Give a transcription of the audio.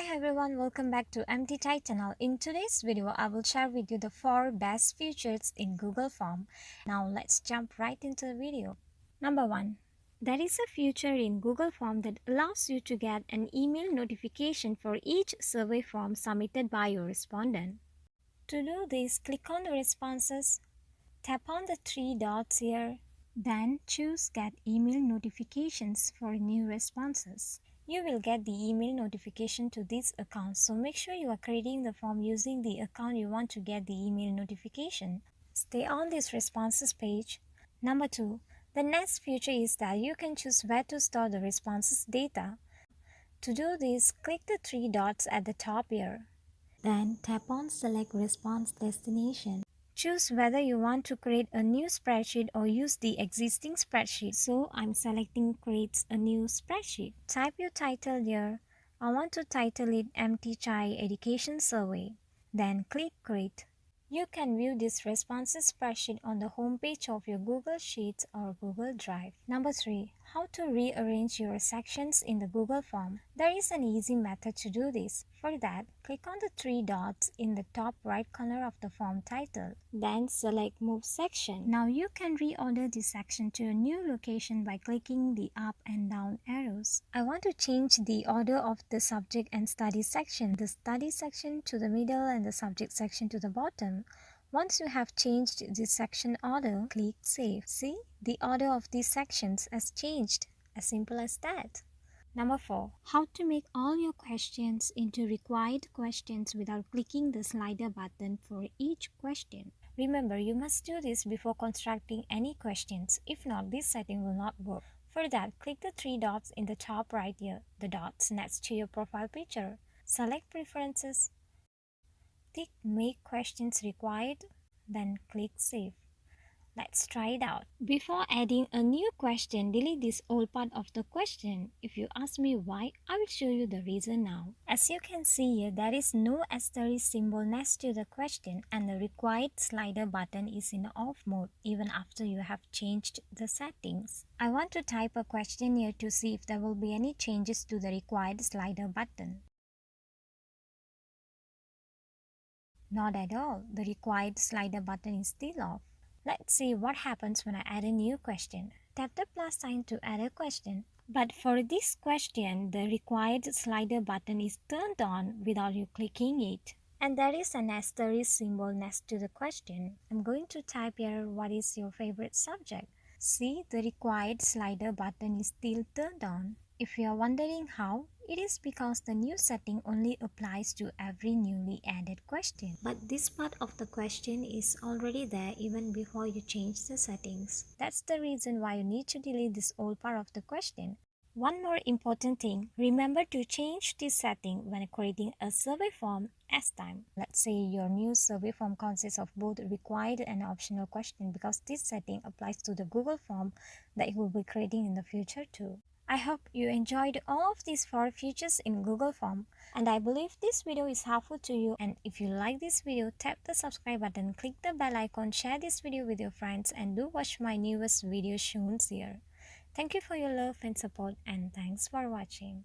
Hi everyone, welcome back to MT.CHAI channel. In today's video, I will share with you the 4 best features in Google Form. Now let's jump right into the video. Number 1. There is a feature in Google Form that allows you to get an email notification for each survey form submitted by your respondent. To do this, click on the responses, tap on the 3 dots here, then choose Get Email Notifications for new responses. You will get the email notification to this account, so make sure you are creating the form using the account you want to get the email notification. Stay on this responses page. Number 2. The next feature is that you can choose where to store the responses data. To do this, click the 3 dots at the top here. Then tap on Select Response Destination. Choose whether you want to create a new spreadsheet or use the existing spreadsheet. So I'm selecting Create a new spreadsheet. Type your title here. I want to title it MT.CHAI Education Survey. Then click Create. You can view this responses spreadsheet on the home page of your Google Sheets or Google Drive. Number 3. How to rearrange your sections in the Google Form. There is an easy method to do this. For that, click on the 3 dots in the top right corner of the form title. Then select Move Section. Now you can reorder this section to a new location by clicking the up and down arrows. I want to change the order of the subject and study section. The study section to the middle and the subject section to the bottom. Once you have changed the section order, click Save. See, the order of these sections has changed. As simple as that. Number 4. How to make all your questions into required questions without clicking the slider button for each question. Remember, you must do this before constructing any questions. If not, this setting will not work. For that, click the 3 dots in the top right here, the dots next to your profile picture. Select Preferences. Tick Make Questions Required, then click Save. Let's try it out. Before adding a new question, delete this old part of the question. If you ask me why, I will show you the reason now. As you can see here, there is no asterisk symbol next to the question and the required slider button is in off mode even after you have changed the settings. I want to type a question here to see if there will be any changes to the required slider button. Not at all. The required slider button is still off. Let's see what happens when I add a new question. Tap the plus sign to add a question. But for this question, the required slider button is turned on without you clicking it. And there is an asterisk symbol next to the question. I'm going to type here, what is your favorite subject? See, the required slider button is still turned on. If you are wondering how, it is because the new setting only applies to every newly added question. But this part of the question is already there even before you change the settings. That's the reason why you need to delete this old part of the question. One more important thing, remember to change this setting when creating a survey form as time. Let's say your new survey form consists of both required and optional questions because this setting applies to the Google form that you will be creating in the future too. I hope you enjoyed all of these 4 features in Google Form and I believe this video is helpful to you, and if you like this video, tap the subscribe button, click the bell icon, share this video with your friends and do watch my newest videos shown here. Thank you for your love and support and thanks for watching.